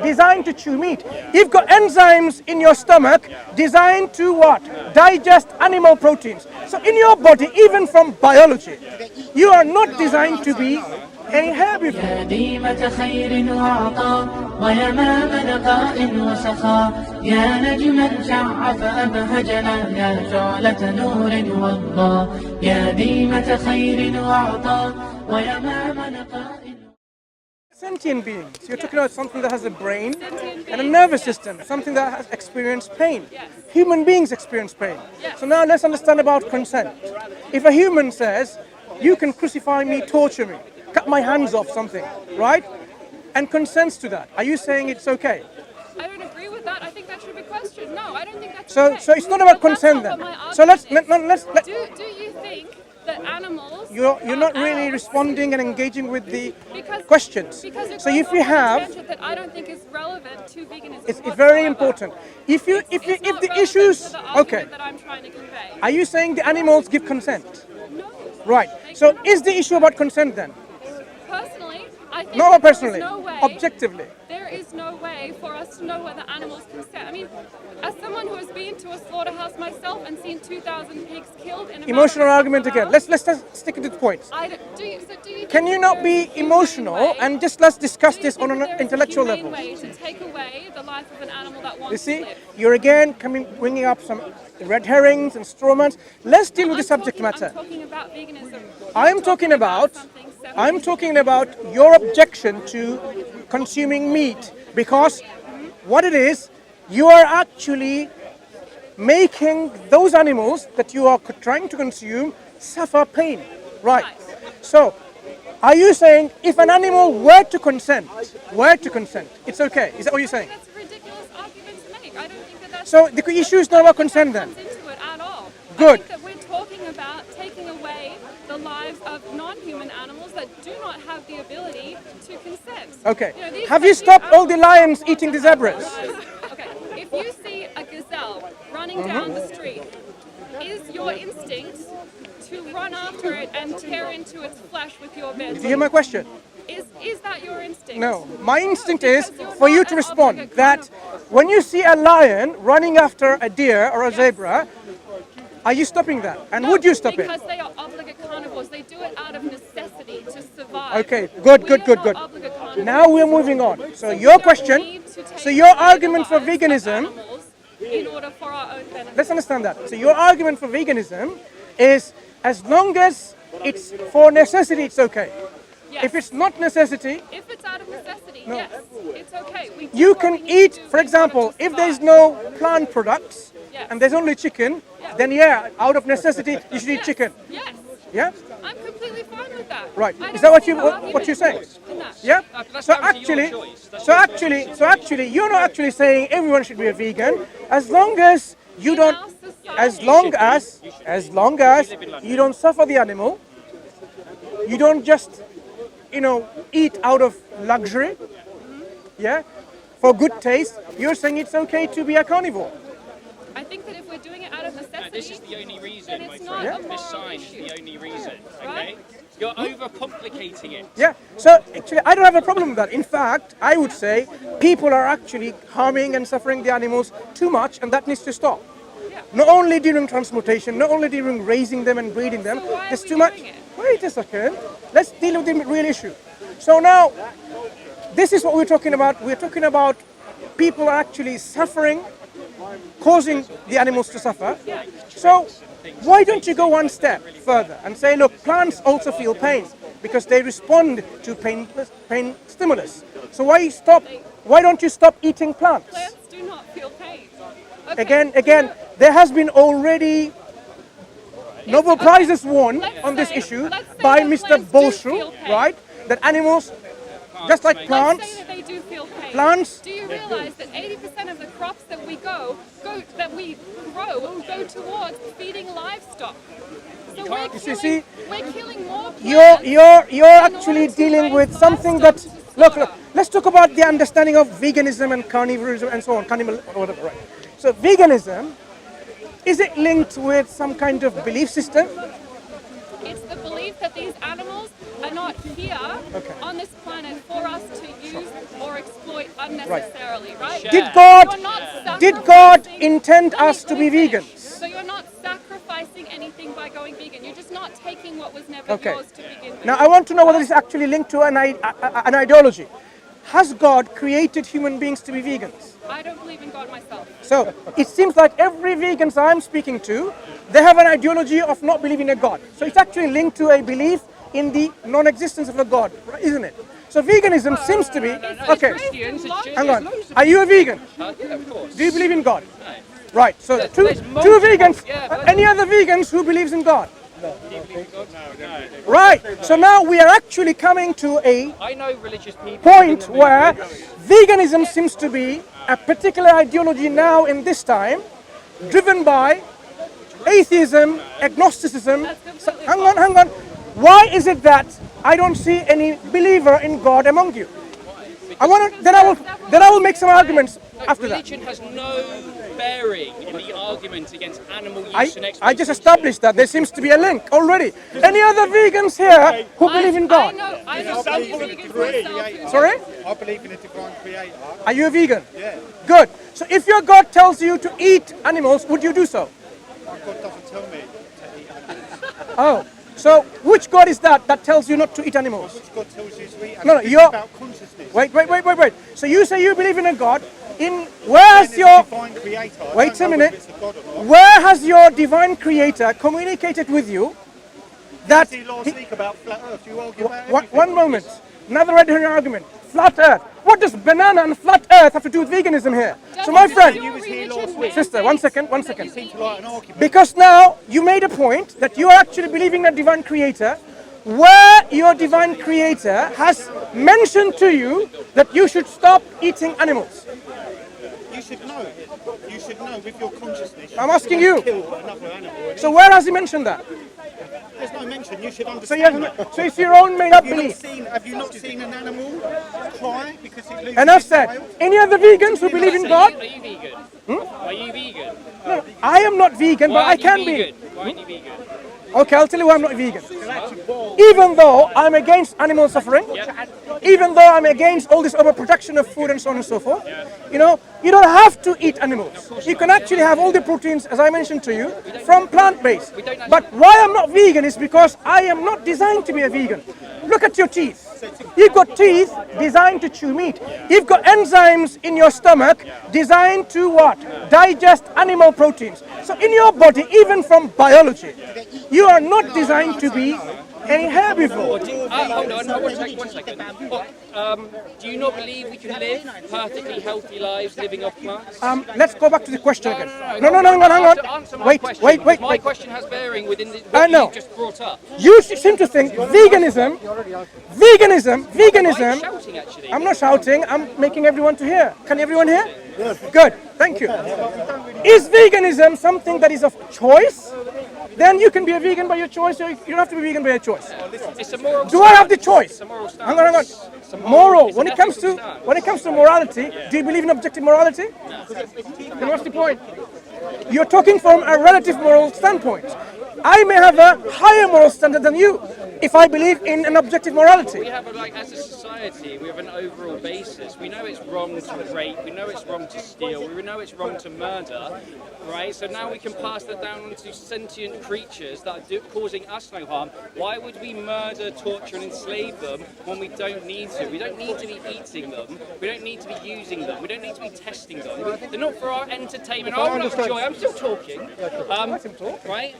designed to chew meat. You've got enzymes in your stomach designed to what? Digest animal proteins. So in your body, even from biology, you are not designed to be a herbivore. يا ديمة خير وعطاء ويمام نقاء وسخاء يا نجما شع فأبهجنا يا شعلة نور وضاء يا ديمة خير وعطاء ويمام نقاء. Sentient beings. You're talking about something that has a brain and a nervous system, something that has experienced pain. Human beings experience pain. So now let's understand about consent. If a human says, you can crucify me, torture me, cut my hands off, something, right? And consents to that, are you saying it's okay? I don't agree with that. I think that should be questioned. No, I don't think that's So, okay. so it's not about consent then. So let's. Do you think that animals? You're not really responding and engaging with the because, questions. Because so if you have, that I don't think is relevant to veganism. it's very important. If the issues, okay. That I'm trying to convey. Are you saying the animals give consent? No. Right. So is the issue about consent then? Personally, I think Not that personally. there is no way, Objectively. There is no way for us to know whether animals consent. I mean, as someone who has been to a slaughterhouse myself and seen 2,000 pigs killed in a Emotional argument again. Let's just stick to the points. do you Can you not be emotional and just let's discuss this on an intellectual level? way to take away the life of an animal that wants You see, to live? you're again bringing up some red herrings and straw mans. Let's deal with the subject matter. I'm talking about veganism. I'm talking about your objection to consuming meat because what it is, you are actually making those animals that you are trying to consume suffer pain. Right. So, are you saying if an animal were to consent, it's okay? Is that what you're saying? That's a ridiculous argument to make. I don't think that that's... So the issue is not about consent then? Into it at all. Good. I think that we're talking about taking away the lives of non-human animals that do not have the ability to consent. Okay. You know, Have you stopped all the lions eating the zebras? Okay. If you see a gazelle running down the street, is your instinct to run after it and tear into its flesh with your bare Do you hear my question? Is that your instinct? No. My instinct is for you to respond that when you see a lion running after a deer or a zebra, are you stopping that? And would you stop it? Because they are obligate carnivores. They do it out of necessity to survive. Okay, good. Now we're moving on. So your question, so your argument for veganism, in order for our own benefit. let's understand that. So your argument for veganism is as long as it's for necessity, it's okay. Yes. If it's not necessity, If it's out of necessity, yes, it's okay. We do you what can we need to eat, do for in order example, to if there's survive. no plant products Yes. and there's only chicken, Yeah. then yeah, out of necessity, you should eat Yes. chicken. Yes, Yeah? I'm completely fine with that. Right. I Is don't that what see you the argument what you're saying? in that. Yeah? that's So down to your actually, choice. That's so actually, you're not actually saying everyone should be a vegan as long as you In don't, our society- as long as you don't suffer the animal, you don't just, eat out of luxury, yeah, for good taste. You're saying it's okay to be a carnivore. I think that if we're doing it out of necessity, This is the only reason, then my it's not friend. a This moral sign is issue. the only reason, okay? Right? You're overcomplicating it. Yeah. So actually, I don't have a problem with that. In fact, I would say people are actually harming and suffering the animals too much, and that needs to stop. Yeah. Not only during transportation, not only during raising them and breeding them. So why are There's we too much. doing it? Wait a second. Let's deal with the real issue. So now, this is what we're talking about. We're talking about people are actually suffering, causing the animals to suffer. So why don't you go one step further and say, look, plants also feel pain because they respond to pain stimulus. So why don't you stop eating plants? Plants do not feel pain. Okay. Again, there has been already Nobel Prizes won on this issue let's say by that Mr. plants do Bolshu, feel pain. right? That animals, just like Let's plants, say that they do feel pain. plants- Do you realize that 80% of the crops that we grow go towards feeding livestock? So we're killing more plants. you're actually dealing with something that, look, let's talk about the understanding of veganism and carnivorism and so on, cannibal, whatever, right? So veganism, is it linked with some kind of belief system? It's the belief that these animals are not here on this planet for us to use or exploit unnecessarily, right? Did God You're not did God sacrificing- intend Let me- us to let me be finish. vegans? So you're not sacrificing anything by going vegan. You're just not taking what was never Okay. yours to begin with. Now I want to know whether this is actually linked to an ideology. Has God created human beings to be vegans? I don't believe in God myself. So it seems like every vegans I'm speaking to, they have an ideology of not believing in a God. So it's actually linked to a belief in the non-existence of a God, right, isn't it? So veganism seems to be okay. Christians, it's Hang on. Are you a vegan? Yeah, of course. Do you believe in God? No. Right. So two there's multiple- vegans. yeah, but- Any other vegans who believes in God? Right. So now we are actually coming to a I know religious people. point where veganism seems to be a particular ideology now in this time, driven by atheism, agnosticism. That's So, completely hang on. Why is it that I don't see any believer in God among you? I want to. Then I will make some arguments after that. Religion has no bearing in the argument against animal use and I exploitation. just established that there seems to be a link already. Any other vegans here who believe in God? I know vegans myself. Sorry? I believe in a divine creator. Are you a vegan? Yeah. Good. So if your God tells you to eat animals, would you do so? My God doesn't tell me to eat animals. Oh. So which God is that tells you not to eat animals? Which God tells you to eat animals. No, This is you're- about consciousness. Wait. So you say you believe in a God. Where has There's your a divine creator. I Wait don't a know minute. whether it's a God or not. where has your divine creator communicated with you that See last week about flat Earth. You argue about One everything. moment. Another red herring argument. Flat Earth. What does banana and flat Earth have to do with veganism here? So my friend, You was here last week. sister, one second. Seem to like an argument. Because now you made a point that you are actually believing in a divine creator, where your divine creator has mentioned to you that you should stop eating animals. You should know. You should know with your consciousness. I'm asking you. Kill another animal. So where has he mentioned that? There's no mention. You should So, understand. so it's your own made-up belief. Have you not seen an animal cry because it loses Enough its said. child? Any other vegans who believe in God? Are you vegan? Are you vegan? No, I am not vegan, but Why I aren't you can be. vegan? Why aren't you vegan? Okay, I'll tell you why I'm not vegan. Even though I'm against animal suffering, even though I'm against all this overproduction of food and so on and so forth, you know, you don't have to eat animals. You can actually have all the proteins, as I mentioned to you, from plant-based. But why I'm not vegan is because I am not designed to be a vegan. Look at your teeth. You've got teeth designed to chew meat. You've got enzymes in your stomach designed to what? Digest animal proteins. So in your body, even from biology, you are not designed to be a herbivore. Hold on, one second. Do you not believe we can live perfectly healthy lives living off plants? Let's go back to the question again. No, Hang Answer on. my Wait. question. My question has bearing within I what know. you just brought up. You seem to think veganism. Why are you shouting, actually? I'm not shouting, I'm making everyone to hear. Can everyone hear? Good, thank you. Is veganism something that is of choice? Then you can be a vegan by your choice, or you don't have to be vegan by your choice. It's a moral Do I have the choice? It's a moral stance. Hang on. It's a Moral. it's When an it comes ethical to stance. morality, do you believe in objective morality? Then what's the point? You're talking from a relative moral standpoint. I may have a higher moral standard than you if I believe in an objective morality. We have, as a society, we have an overall basis. We know it's wrong to rape, we know it's wrong to steal, we know it's wrong to murder, right? So now we can pass that down onto sentient creatures that are causing us no harm. Why would we murder, torture and enslave them when we don't need to? We don't need to be eating them, we don't need to be using them, we don't need to be testing them. They're not for our entertainment. Oh, not joy, I'm still talking. Right?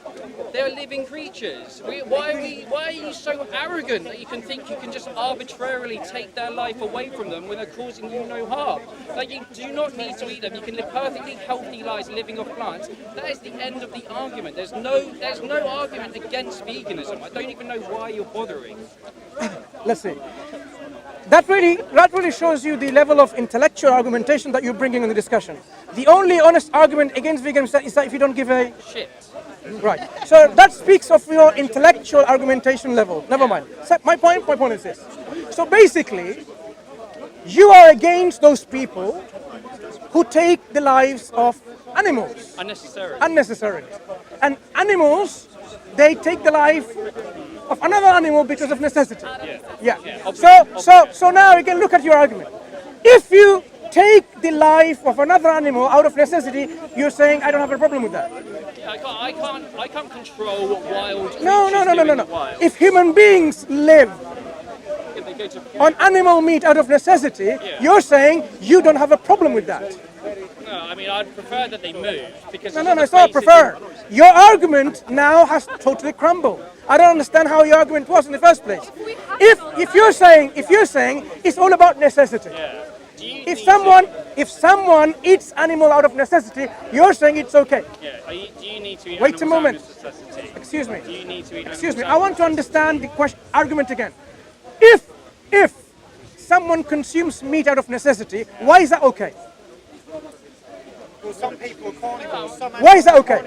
They're living creatures. Why are you so arrogant that you can think you can just arbitrarily take their life away from them when they're causing you no harm? Like, you do not need to eat them. You can live perfectly healthy lives living off plants. That is the end of the argument. There's no argument against veganism. I don't even know why you're bothering. Let's see. That really shows you the level of intellectual argumentation that you're bringing in the discussion. The only honest argument against veganism is that if you don't give a Shit. right. So that speaks of your intellectual argumentation level. Never mind. So my point is this. So basically, you are against those people who take the lives of animals Unnecessarily. unnecessarily. And animals, they take the life of another animal because of necessity. Yeah. Yeah. So now we can look at your argument. If you take the life of another animal out of necessity, you're saying I don't have a problem with that. I can't control what wild creatures No. do in the wild. If human beings live If they go to on animal meat out of necessity, you're saying you don't have a problem with that. no, I mean I'd prefer that they move because No, it's it's not basic prefer. Your argument now has totally crumbled. I don't understand how your argument was in the first place. If you're saying it's all about necessity. Yeah. Do you If need someone eats animal out of necessity, you're saying it's okay. do you need to eat Wait a animals moment. out of necessity? Excuse me. Do you need to eat Excuse me. animals I want to out of understand the argument again. If someone consumes meat out of necessity, why is that okay? Well, some people are carnivores, some Why is that okay?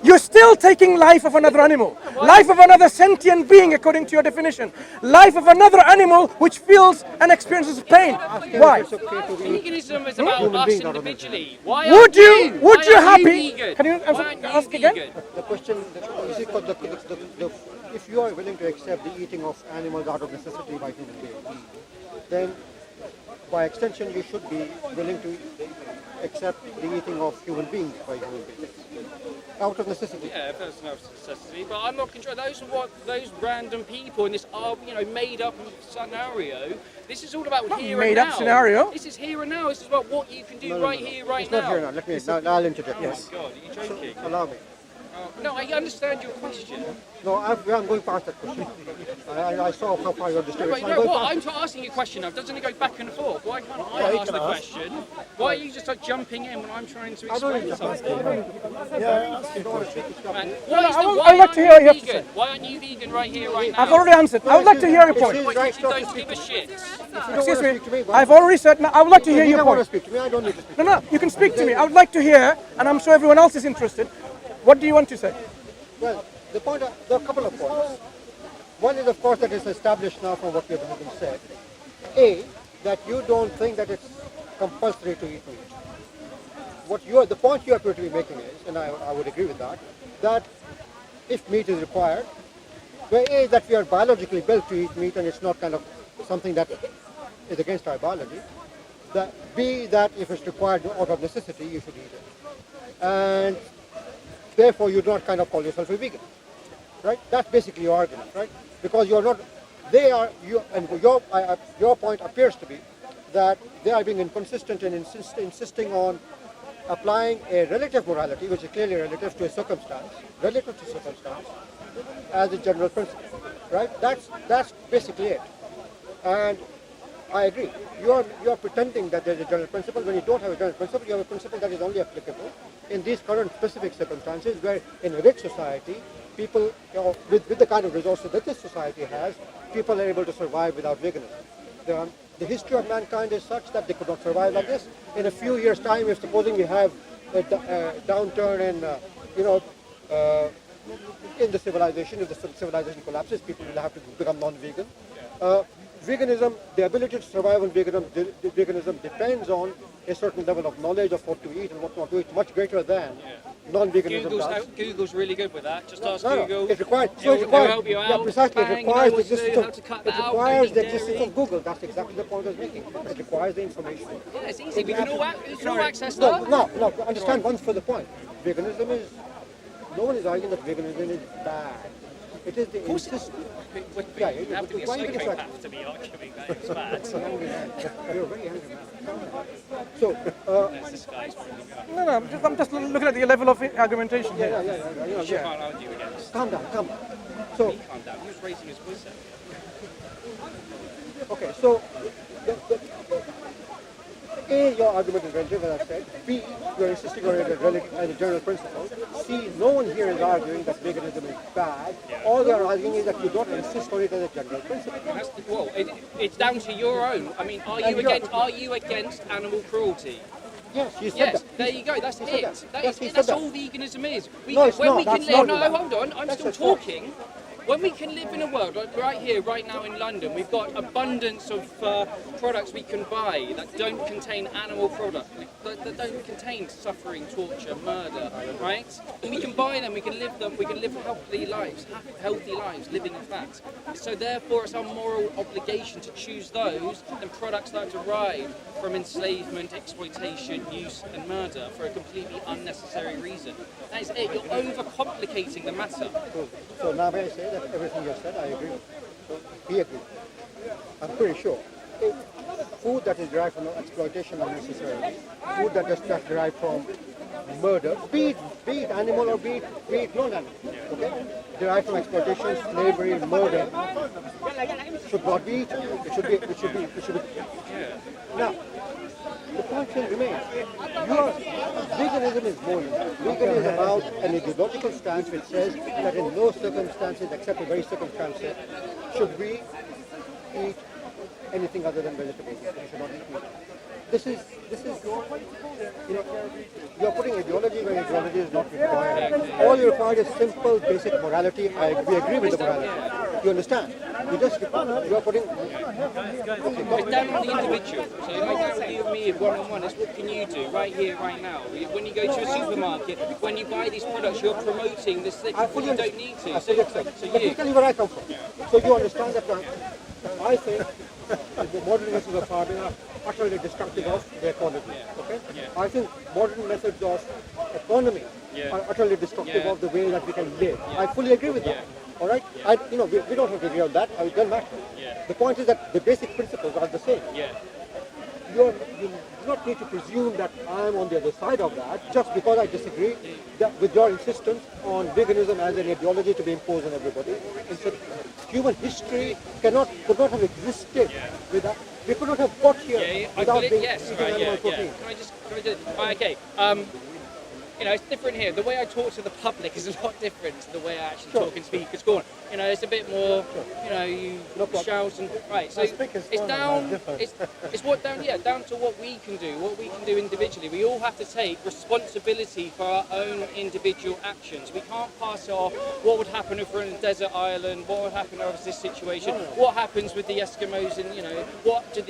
You're still taking life of another animal, life of another sentient being, according to your definition, life of another animal which feels and experiences pain. Why? Veganism is about us individually. Why Would you aren't happy? vegan? Can you Why aren't you ask again? vegan? The question, you see, if you are willing to accept the eating of animals out of necessity by human beings, then by extension you should be willing to accept the eating of human beings by human beings out of necessity. Yeah, if there's no necessity, but I'm not controlling those random people in this made up scenario. This is all about here and now. Made up scenario. This is here and now. This is about what you can do right here, right It's now. not here now. Let me. Now I'll interject. Yes. God, are you joking? Allow me. No, I understand your question. No, I'm going past that question. I saw how far you understood it. Wait, So no, I'm going what? past I'm asking you a question now. Doesn't it go back and forth? Why can't I ask the question? Why are you just like jumping in when I'm trying to I don't need explain to something? stop you. I'd like to hear what you have to say. Why aren't you vegan right here, right now? I've already answered. I would like to hear your point. It's his You right not to don't speak. give a shit. Excuse me. Speak to me, I've already said. Now, I would like to hear You your don't want to point. speak to me. I don't need to speak. No. You can speak to me. I would like to hear, and I'm sure everyone else is interested. What do you want to say? Well, there are a couple of points. One is, of course, that it's established now from what you have been said. A, that you don't think that it's compulsory to eat meat. The point you appear to be making is, and I would agree with that if meat is required, where A, that we are biologically built to eat meat and it's not kind of something that is against our biology. B, that if it's required out of necessity, you should eat it. And therefore, you do not kind of call yourself a vegan. Right? That's basically your argument, right? Because you're not, your point appears to be that they are being inconsistent and insisting on applying a relative morality, which is clearly relative to a circumstance, as a general principle, right? That's basically it. And I agree. You are pretending that there's a general principle when you don't have a general principle. You have a principle that is only applicable in these current specific circumstances, where in a rich society, people, with the kind of resources that this society has, people are able to survive without veganism. The history of mankind is such that they could not survive like this. In a few years' time, if supposing we have a downturn in the civilization, if the civilization collapses, people will have to become non-vegan. Veganism, the ability to survive on veganism depends on a certain level of knowledge of what to eat and what not to eat, much greater than non-veganism does. Google's really good with that. Just ask No, Google. it requires. They'll help you Yeah, out. precisely. Bang, It requires know the what to do, existence how to cut of. that It out, requires any the existence dairy. of Google. That's exactly the point I was making. It requires the information. Yeah, it's easy. We can all access No, that. no. Understand one further point. Veganism is. No one is arguing that veganism is bad. It is the insistence. You have to be a Why are you getting psychopath to be arguing that it's bad. You're a very angry man. So, This guy's really good. No. I'm just looking at the level of argumentation here. You can't argue against. calm down. So, Calm down. He was raising his voice up. okay, so A, your argument is relative, as I said. B, you're insisting on it as a general principle. C, no one here is arguing that veganism is bad. All they are arguing is that you don't insist on it as a general principle. Well, it's down to your own. I mean, are you against animal cruelty? Yes, you said Yes, that. there you go. That's said it. that. Yes, he said That's that. all veganism is. No, it's not. We That's can live. not. No, hold on. I'm That's still a fact. talking. When we can live in a world, like right here, right now in London, we've got abundance of products we can buy that don't contain animal products, that don't contain suffering, torture, murder, right? And we can buy them, we can live healthy lives, living in fact. So therefore, it's our moral obligation to choose those and products that derive from enslavement, exploitation, use, and murder for a completely unnecessary reason. That is it. You're overcomplicating the matter. So now may I say that everything you said, I agree with. So he agrees. I'm pretty sure. If food that is derived from exploitation unnecessarily, food that is just derived from murder, be it animal or be it non-animal, okay? Derived from exploitation, slavery, murder, should not be eaten. It should be. Now, the point still remains. Veganism is more than that. Vegan is about an ideological stance which says that in no circumstances, except in very circumstances, should we eat anything other than vegetables. We should not eat meat. This is, you're putting ideology where ideology is not required. All you require is simple, basic morality. We agree with the morality. You understand? You're putting... It's down on the individual. So like down you and me one-on-one, it's what can you do right here, right now? When you go to a supermarket, when you buy these products, you're promoting this thing. You don't need to. So Let me tell you where I come from. So you understand that I think the modern methods of farming are utterly destructive of the economy. Okay? I think modern methods of economy are utterly destructive of the way that we can live. I fully agree with that. All right? We don't have to agree on that. It doesn't matter. The point is that the basic principles are the same. You do not need to presume that I'm on the other side of that just because I disagree with your insistence on veganism as an ideology to be imposed on everybody. Instead, human history could not have existed without. We could not have got here without being eating animal protein. Can I just okay. It's different here. The way I talk to the public is a lot different to the way I actually talk in Speaker's Corner. It's a bit more, you shout and right. So it's down. Down to what we can do individually. We all have to take responsibility for our own individual actions. We can't pass off what would happen if we're in a desert island. What would happen if this situation? What happens with the Eskimos? And what do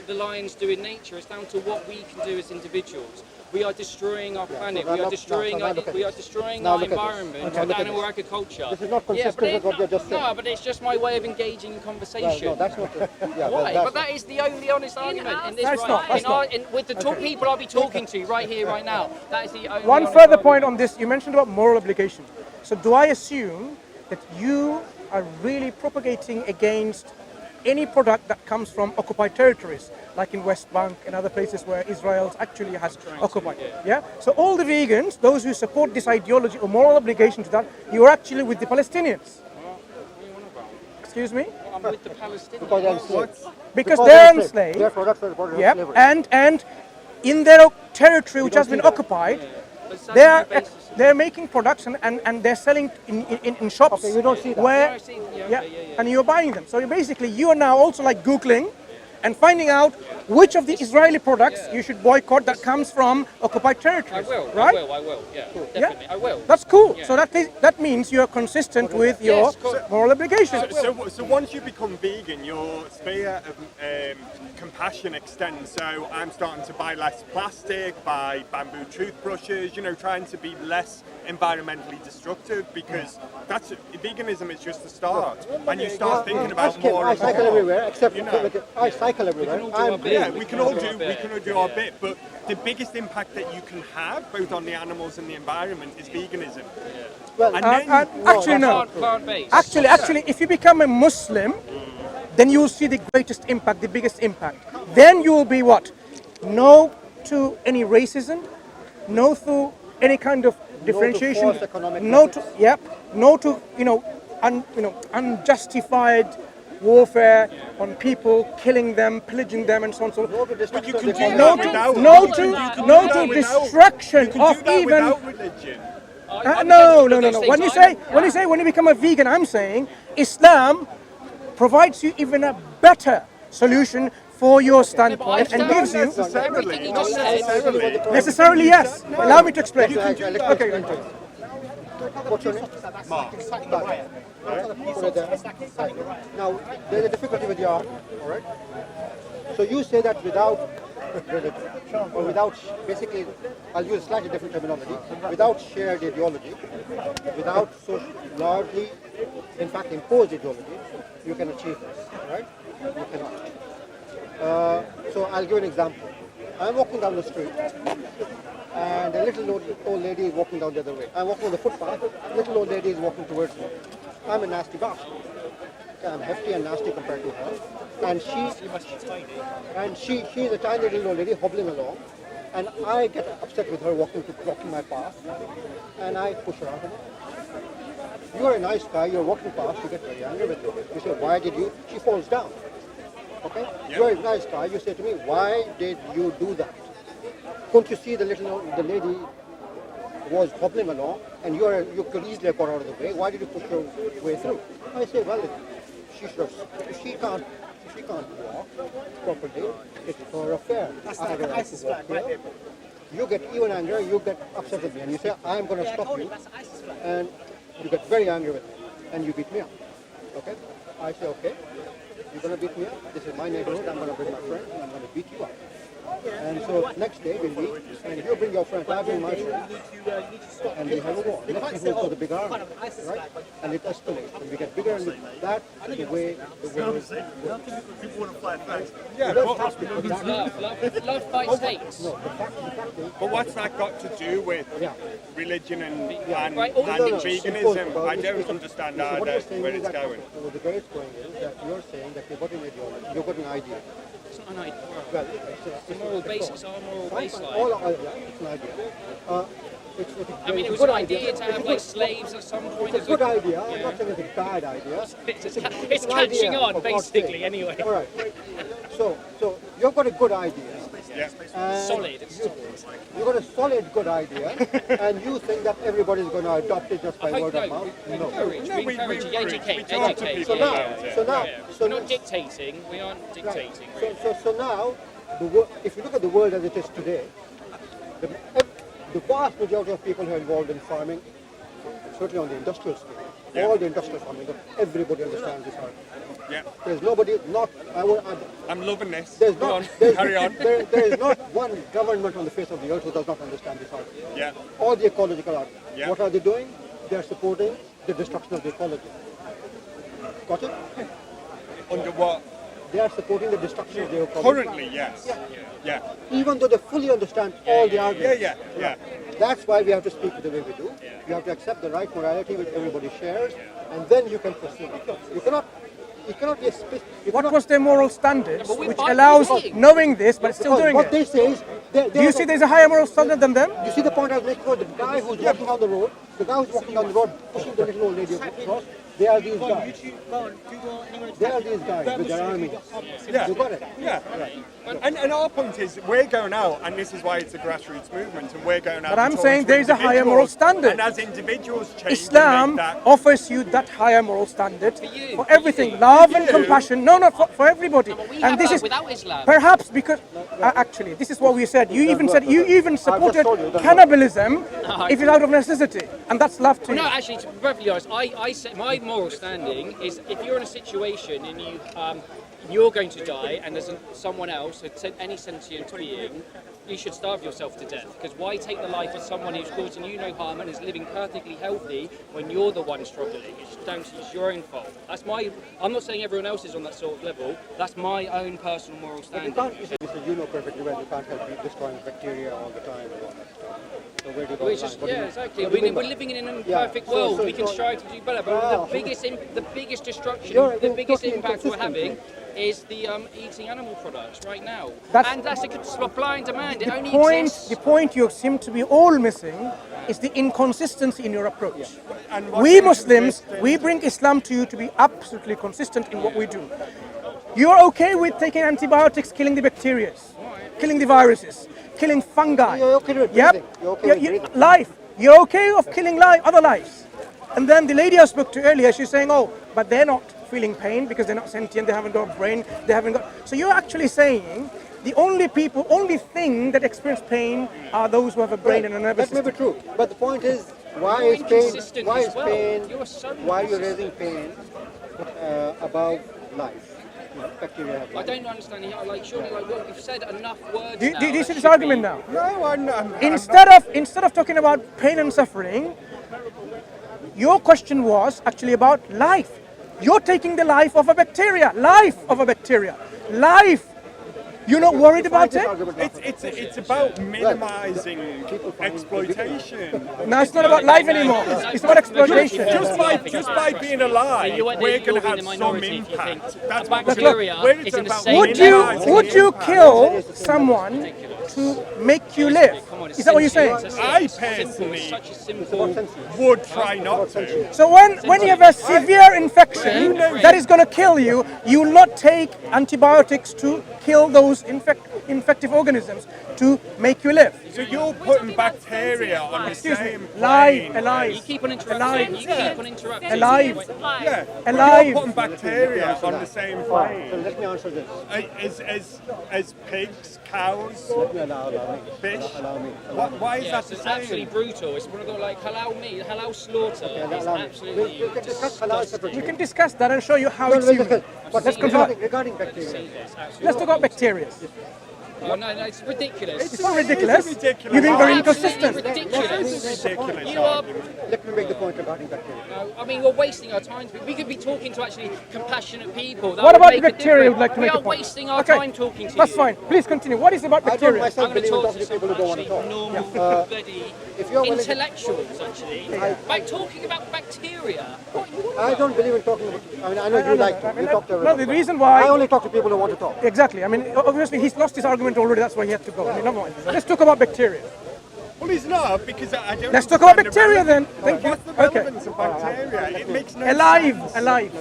the lions do in nature? It's down to what we can do as individuals. We are destroying our planet. We are destroying our environment and animal agriculture. This is not consistent with what you just said. No, but it's just my way of engaging in conversation. No, that's not. Why? But that is the only honest argument in this with the people I'll be talking to right here, right now. That is the only. One further point on this. You mentioned about moral obligation. So do I assume that you are really propagating against any product that comes from occupied territories, like in West Bank and other places where Israel actually has occupied? So all the vegans, those who support this ideology or moral obligation to that, you are actually with the Palestinians. Excuse me? I'm with the Palestinians. Because they're enslaved. Their products are part of slavery. And in their territory which has been occupied, they're making products and they're selling in shops. Okay, you don't see that. Where, and you're buying them. So basically, you are now also like Googling and finding out which of the Israeli products you should boycott that comes from occupied territories. I will, definitely, I will. That's cool. So that means you're consistent with your moral obligations. So once you become vegan, your sphere of compassion extends. So I'm starting to buy less plastic, buy bamboo toothbrushes, trying to be less environmentally destructive, because veganism is just the start. And you start thinking about more. I cycle everywhere, except I cycle everywhere. We can all do our bit, but the biggest impact that you can have, both on the animals and the environment, is veganism. Well, actually, no. Plant-based. Actually, if you become a Muslim, then you will see the greatest impact, the biggest impact. Then you will be what? No to any racism, no to any kind of differentiation, no to unjustified warfare on people, killing them, pillaging them, and so on. But you can do No to destruction of even. religion. No. When you become a vegan, I'm saying Islam provides you even a better solution for your standpoint and gives you Necessarily, necessarily yes. Allow me to explain. What's your name? Mark. Put it there. Right. Now, there's a difficulty with your argument, all right? So you say that without religion, or without, basically, I'll use slightly different terminology, without shared ideology, without social, largely, in fact, imposed ideology, you can achieve this, right? You cannot. So I'll give an example. I'm walking down the street, and a little old lady is walking down the other way. I'm walking on the footpath, a little old lady is walking towards me. I'm a nasty bastard. Okay, I'm hefty and nasty compared to her. And she's a tiny little old lady hobbling along, and I get upset with her walking my path, and I push her out of it. You're a nice guy, you're walking past, you get very angry with her. You say, why did you? She falls down. Okay? Yep. You're a nice guy, you say to me, why did you do that? Couldn't you see the lady was hobbling along, and you could easily have got out of the way. Why did you push your way through? I say, well, if she can't walk properly, it's her affair. I have a right to walk here. You get even angry, you get upset with me, and you say, I'm going to stop you, and you get very angry with me, and you beat me up. Okay? I say, okay, you're going to beat me up. This is my neighborhood. I'm going to bring my friends, and I'm going to beat you up. And so next day we meet, and you bring your friend, I bring my friend, and we have a war. Let's see who's got the bigger army, right? And it escalates, and we get bigger, and that is the way the world works. People want to fight first. Yeah, Love fights hate. No, the fact is, But what's that got to do with religion and Right, all the things- veganism? I don't understand so what you're saying where is it's that, going. well, the way it's going is that you're saying that you've got an ideology, you've got an idea. It's not an idea. Well, The moral basis, our moral baseline. It's an idea. I mean, it was an idea to have like slaves at some point. It's a good idea. I'm not saying it's a bad idea. It's an catching idea, on, for God's basically, sake. anyway. All right. So you've got a good idea. Yeah. And Solid. It's solid. You've got a solid good idea, and you think that everybody's going to adopt it just by I word of hope mouth? no. No. We encourage, we educate, talk to educate. people yeah, about yeah. So We're now, not dictating. We aren't dictating. So now, if you look at the world as it is today, the vast majority of people who are involved in farming, certainly on the industrial scale, all the industrial farming, everybody understands this argument. Yeah. There's nobody, I'm loving this. there's Go not, on. there's, Carry on. there is not one government on the face of the earth who does not understand this argument. Yeah. All the ecological argument. Yeah. What are they doing? They are supporting the destruction of the ecology. Got it? Under what? They are supporting the destruction of the ecology. Currently, yes. Yeah. Even though they fully understand all the arguments. Yeah. That's why we have to speak the way we do. You have to accept the right morality which everybody shares, and then you can proceed. You cannot be What was their moral standards but we're which by allows using. knowing this but still because doing what it? they say is, Do you see there's a higher moral standard than them? you see the point I was making about the guy who's walking on the road, pushing the little old lady across, they are these guys. They are these guys with their armies. Yeah. You got it? Yeah. And our point is, we're going out, and this is why it's a grassroots movement, and we're going out. But to I'm talk saying to there is a higher moral individuals, standard. And as individuals change, Islam and make that, offers you that higher moral standard you, for for everything, you. love and You. compassion. No, for everybody. But we And have this that is without Islam. perhaps because actually this is what we said. You even supported told you, cannibalism if it's out of necessity, and that's love to you. No, actually, to be perfectly honest, I say my moral standing is if you're in a situation and you're going to die and there's someone else, any sentient being, you should starve yourself to death. Because why take the life of someone who's causing you no harm and is living perfectly healthy when you're the one struggling? It's your own fault. I'm not saying everyone else is on that sort of level. That's my own personal moral But you standing. can't, you know perfectly well, you can't help destroying bacteria all the time and all that stuff. So where do you go? It's just, exactly. What do you mean We're by living in an Yeah, imperfect so- world. so- We can so- strive to do better, but Wow. the biggest destruction, You're the biggest totally impact we're inconsistent. having is the eating animal products right now. That's- And that's a good supply and demand. It only exists. The point you seem to be all missing is the inconsistency in your approach. and what We is Muslims, consistent- we bring Islam to you to be absolutely consistent in what we do. You're okay with taking antibiotics, killing the bacteria, killing the viruses, killing fungi. You're okay with Yep. breathing. You're okay with breathing. Life. You're okay of killing other lives. And then the lady I spoke to earlier, she's saying, oh, but they're not feeling pain because they're not sentient, they haven't got a brain, they haven't got... So you're actually saying the only thing that experience pain are those who have a brain and a nervous That may system. be true, but the point is, Why You're is pain? inconsistent Why as is well. pain? You're so Why are you inconsistent. raising pain above life? You know, bacteria have I life. don't understand. Like, surely, like, what we've said enough words Do, now. do you that see this should argument be- now? No, I'm Instead of talking about pain and suffering, your question was actually about life. You're taking the life of a bacteria. Life of a bacteria. Life. You're not worried You find about this it? argument laughable. It's about minimising People find exploitation. No, it's not about life anymore. It's about exploitation. Just by being alive, So we're going you're to in have the some minority if you impact. think That's a what bacteria where it's is in the about same Would you minimising would you impact. kill someone to make you live? Come on, it's Is that what you're saying? sentient. I It's simple. personally It's such a simple. would try not to. So when you have a severe infection that is going to kill you, you will not take antibiotics to kill those infective organisms to make you live. So you're putting bacteria on the Excuse me, same live, plane. You alive, keep on interrupting. Alive. You keep on interrupting. alive, Yeah, alive. you're putting bacteria on the same plane. So let me answer this. As pigs, cows, Let me allow me. fish. Allow me. Why is Yeah, that so the it's absolutely same? brutal. It's one of the like halal meat, halal slaughter is Allow me. absolutely We can discuss halal We separately. can discuss that and show you how No, it's we'll human. discuss. But Let's convert. regarding bacteria. Let's talk about bacteria. Oh, no, it's ridiculous. It's not ridiculous. ridiculous. You're being very Absolutely inconsistent. ridiculous. Ridiculous. You are. Let me make the point regarding bacteria. No, I mean, we're wasting our time. We could be talking to actually compassionate people. That What would about make the a bacteria you'd difference. like to make a We are point? wasting our Okay, time talking to that's you. fine. Please continue. What is it about I don't bacteria? myself I'm going believe to in talk talking to to people some who don't want to actually talk. normal, bloody If you're willing to, intellectuals, actually. By talking about bacteria. I don't believe in talking about. I mean, I know you like to. You talk to No, everyone. the reason why. I only talk to people who want to talk. Exactly. I mean, obviously he's lost his argument already. That's why he had to go. I mean, never mind. Let's talk about bacteria. Well, it's not because I don't. Let's talk about understand the bacteria then. relevance- Thank you. What's the Okay. relevance of bacteria? It makes no Alive, sense. alive.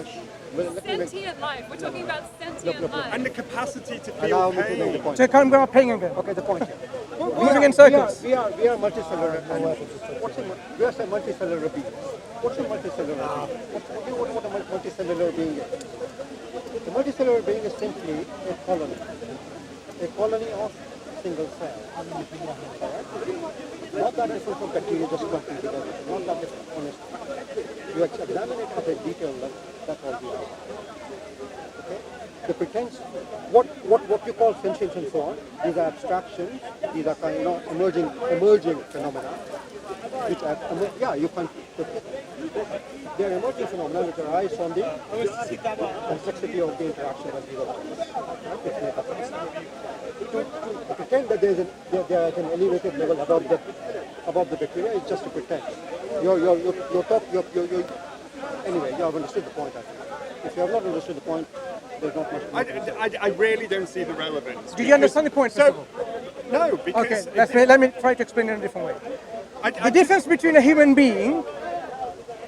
Sentient life. We're talking about sentient life. And the capacity to Allow feel me to make the pain. point. So come about paying again. Okay, the point here. Moving in circles. We are multicellular animals. We are a multicellular being. What's a multicellular being? What a multicellular being is? A multicellular being is simply a colony of single cells. Alright? Not that different from bacteria just clumping together. Not that different, honestly. You examine it at a detail level, that's all we are. Okay? The pretense, what you call sentience and so on, these are abstractions, these are kind of emerging phenomena, which are, you can, they are emerging phenomena which arise from the complexity of the interaction of these objects, right, which make up us. To pretend that there is an elevated level above the bacteria is just a pretense. Anyway, you have understood the point, I think. If you have not understood the point, there's not much more. I really don't see the relevance. Do you understand the point, first of So, all? no, because Okay, let me try to explain it in a different way. I The difference between a human being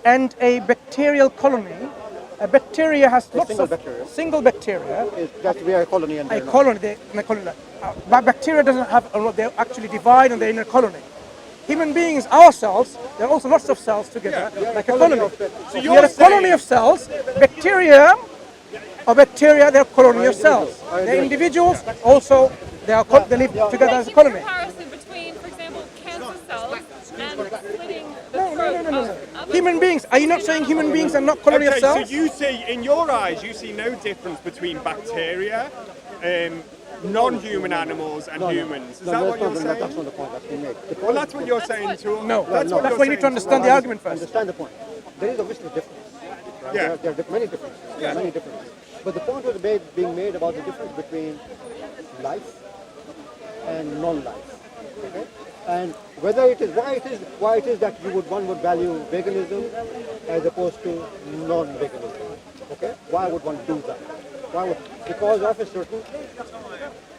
and a bacterial colony, a bacteria has lots single of bacteria. single bacteria. Is that we are a colony and A they're not. colony, but bacteria doesn't have, they actually divide and they're in a colony. Human beings, our cells, there are also lots of cells together, like a colony. So We are a colony of cells. Bacteria, they're a colony of cells. They're individuals, also they live together as a Making colony. comparison between, for example, cancer cells and splitting the No. throat of Human beings, are you not saying human beings are not colony of Okay, so cells? you see, in your eyes, you see no difference between bacteria, non-human animals, and humans. Is that what you're That's saying? not the point that's being made. The Well, point that's what you're saying too. No, that's what that's you're why you need to saying understand the us. argument first. Understand the point. There is obviously a difference. Right? Yeah. There are many differences. There are many differences. But the point was being made about the difference between life and non-life. Okay? And why it is that one would value veganism as opposed to non-veganism. Okay? Why would one do that? Because of a certain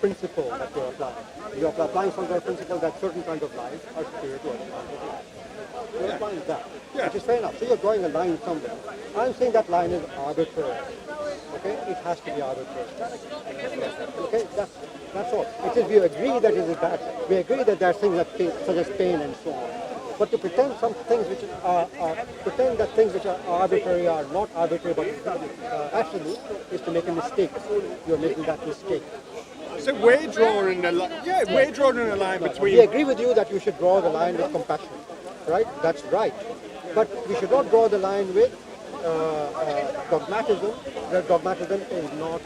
principle that you're applying. You're applying some sort of principle that certain kinds of life are superior to other kinds of life. You're applying that, which is fair enough. So you're drawing a line somewhere. I'm saying that line is arbitrary. Okay, it has to be arbitrary. Okay, that's all. It is we agree that it is bad. We agree that there are things that such as pain and so on. But to pretend some things which pretend that things which are arbitrary are not arbitrary but absolute is to make a mistake. You're making that mistake. So we're drawing a line. Yeah, we're drawing a line We between. agree with you that you should draw the line with compassion. right? That's right. But we should not draw the line with dogmatism. That dogmatism is not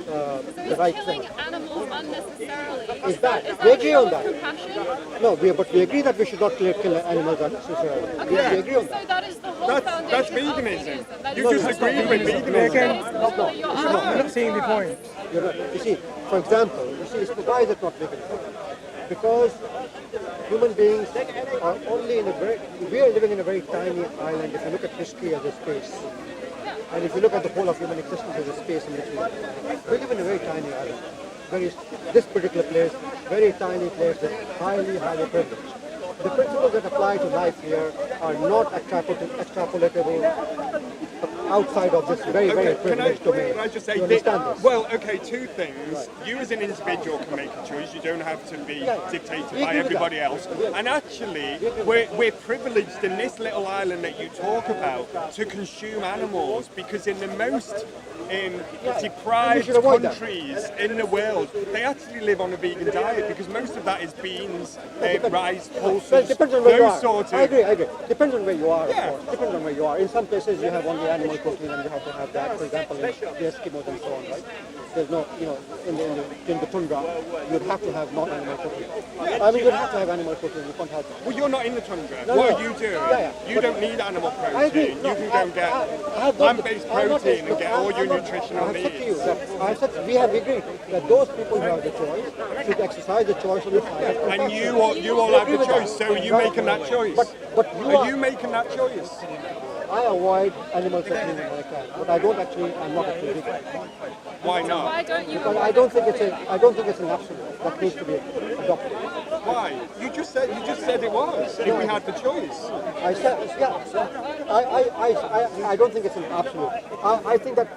the right Killing thing. animals unnecessarily. Is that? Is We that agree on show that. compassion? No, but we agree that we should not kill animals unnecessarily. We agree on that. So that is the whole That's foundation veganism. of veganism. That You is just the agreed with foundation. veganism. That is completely your You're argument not seeing the for point. us. You're right. You see, for example, why is it not veganism? Because human beings are only we are living in a very tiny island if you look at history as a space. And if you look at the whole of human existence as a space in which we live in a very tiny island. This particular place, very tiny place, is highly, highly privileged. The principles that apply to life here are not extrapolatable outside of this very, very privileged domain. Can I just say, you understand this? well, okay, two things. You as an individual can make a choice. You don't have to be dictated We by agree with everybody that. else. And actually, we're privileged in this little island that you talk about to consume animals because in the most deprived should avoid that. countries in the world, they actually live on a vegan diet because most of that is beans, rice, Well, pulses, it depends on where you those are. sort of... I agree. Depends on where you are, Yeah. of course. Depends on where you are. In some places you have only animal protein and you have to have that. For example, in the Eskimos and so on, right? There's no, in the tundra, you'd have to have non-animal protein. I mean, you'd have to have animal protein. You can't have that. Well, you're not in the tundra. No, What no. are you doing? Yeah. You don't need animal protein. I agree. No, You can go and get I have plant-based I'm not- protein and get all your I'm not- nutritional I have said to you needs. that we have agreed that those people who have the choice should exercise the choice on the side of And compassion. you all have agree the with that. choice. So are you Right. making that choice? But Are you making that choice? I avoid animal suffering when I can, but I'm not actually vegan. Why not? Why don't you? Because I don't think it's an absolute that needs to be adopted. Why? You just said it was. If we had the choice. I said, yeah. I don't think it's an absolute. I think that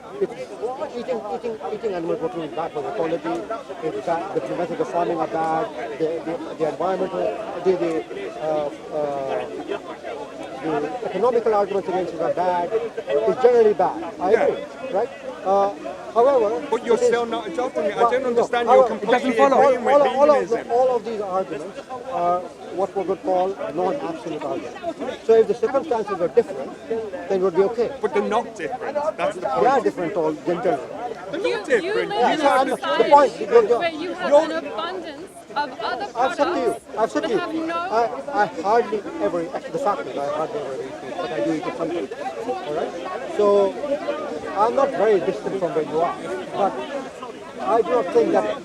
eating animal protein is bad for the ecology. It's bad. The methods of farming are bad. The environmental, the economical arguments against it are bad. It's generally bad. I agree, right? However, But you're it is- still not adopting it. I Well, don't no, understand. however, You're it completely doesn't follow. agreeing with veganism. all of these arguments are what we would call non-absolute arguments. So if the circumstances were different, then it would be okay. But they're not different. That's the They point. are different all generally. They're You not different. live in Yeah, a I'm not- the society point- you're- where you have an abundance of other I've said to you, products that have no. I hardly ever, actually the fact is I hardly ever eat meat, but I do eat it sometimes. All right? So I'm not very distant from where you are, but I do not think that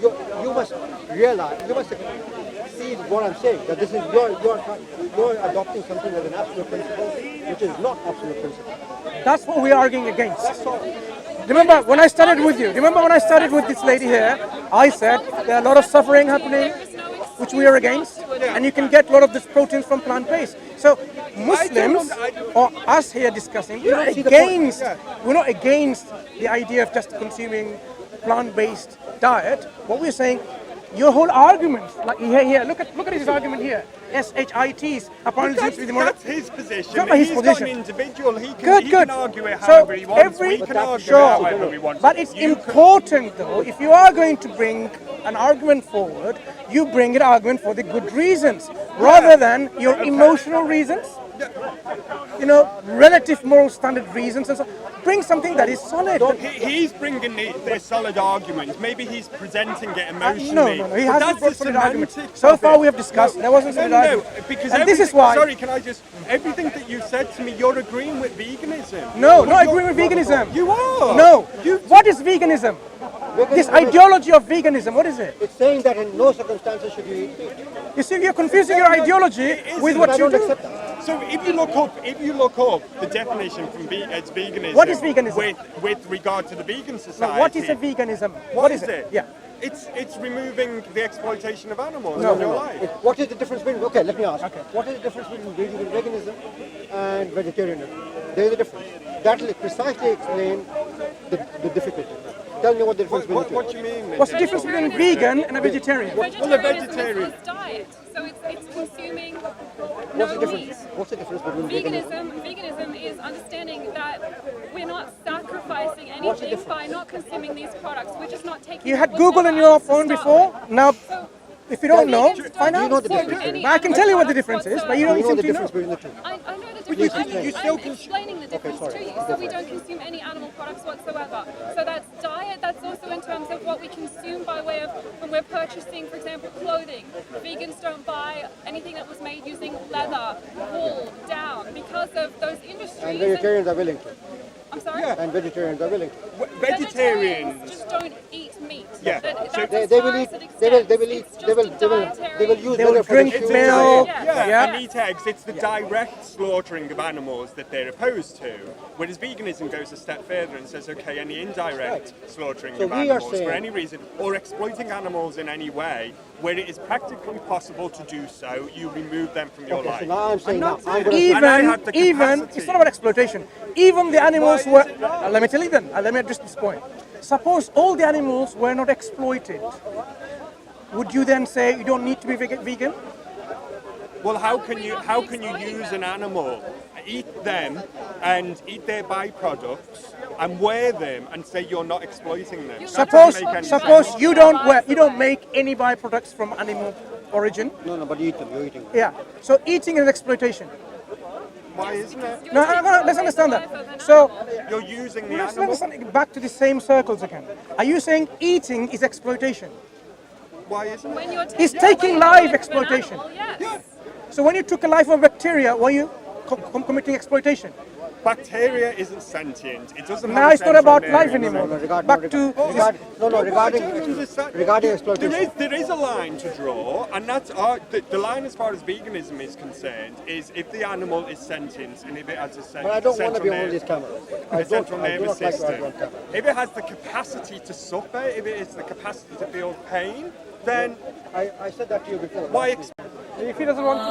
you must realize, you must see what I'm saying, that this is you're adopting something as an absolute principle, which is not absolute principle. That's what we're arguing against. Remember when I started with you? Remember when I started with this lady here? I said there are a lot of suffering happening, which we are against, and you can get a lot of this proteins from plant-based. So Muslims or us here discussing, we're not against. We're not against the idea of just consuming plant-based diet. What we're saying, your whole argument, like here, look at his argument here. SHITs apparently seems to be the more. That's his position. Not his He's position. got an individual. He Good. can argue it So however he wants. every We can argue it sure, however we want. but it's You important though. If you are going to bring an argument forward, you bring an argument for the good reasons rather than your emotional reasons. Relative moral standard reasons, and so bring something that is solid. He's bringing the solid argument. Maybe he's presenting it emotionally. No. He But hasn't that's brought the solid argument. semantics So of far it. we have discussed there wasn't solid No, argument. because And this is everything- why. Sorry, can I just? Everything that you said to me, you're agreeing with veganism. No, not agreeing with veganism. You are. No. What is veganism? This ideology of veganism, what is it? It's saying that in no circumstances should you eat meat. You see, you're confusing your ideology with I what you don't do. accept that. So if you look up the definition from as veganism, What is veganism? with regard to the vegan Now, society? what is a veganism? What is it? Yeah. It's removing the exploitation of animals No, in your no. life. What is the difference between, okay, let me ask. What is the difference between veganism and vegetarianism? There is a difference. That will precisely explain the difficulty. Tell me what the difference between the two. What do you mean? What's the difference between vegan and a vegetarian? Vegetarianism is diet, so it's consuming What's no the meat. difference? What's the difference between veganism? Veganism is understanding that we're not sacrificing What's the anything difference? by not consuming these products. We're just not taking. You had what was Google never in your ours to phone start before. with. Now, So If you don't know, Vegans find don't out. know the consume difference. any But I can tell you what the difference is, but you don't You know seem the to know. difference between the two. I know the you difference. still I'm explaining the difference sorry. to you. So we don't consume any animal products whatsoever. So that's diet. That's also in terms of what we consume by way of when we're purchasing, for example, clothing. Vegans don't buy anything that was made using leather, wool, down, because of those industries. And vegetarians are willing to. I'm sorry. Yeah. And vegetarians are willing to. Vegetarians. just don't eat meat. Yeah. That's So as They far will as eat. it They will extends. eat. It's They will. just They a will. dietary- They will use They will leather for drink the shoes. milk. Yes. Yeah, Yeah. and meat eggs, it's the direct slaughtering of animals that they're opposed to. Whereas veganism goes a step further and says, okay, any indirect slaughtering So of we are animals for saying- any reason, or exploiting animals in any way, where it is practically possible to do so, you remove them from your Okay, life. so now I'm saying And now, that's I'm it. going to And I Even, have the even, capacity. it's not about exploitation. Even the animals Why were. is it not? Let me tell you then. Let me address this point. Suppose all the animals were not exploited. Would you then say you don't need to be vegan? Well, how can you exploiting use them? an animal, eat them, and eat their byproducts, and wear them, and say you're not exploiting them? That Suppose, doesn't make any suppose sense. you don't make any byproducts from animal origin. No, but you eat them. You're eating them. Yeah. So eating is exploitation. Why isn't it? No, let's understand that. So You're using the let's animal. understand back to the same circles again. Are you saying eating is exploitation? Why isn't it? When you're It's taking taking away the life life of an exploitation. animal, yes. So when you took a life of bacteria, were you committing exploitation? Bacteria isn't sentient. It doesn't. Now have a it's not central about nervous life system. anymore. Back to regarding exploitation. There is a line to draw, and that's the line as far as veganism is concerned is if the animal is sentient and if it has a But I don't want to central be on nerve- these cameras. a central I do nervous not like to system. be on camera. If it has the capacity to suffer, if it has the capacity to feel pain, then I said that to you before. why? if he doesn't want to.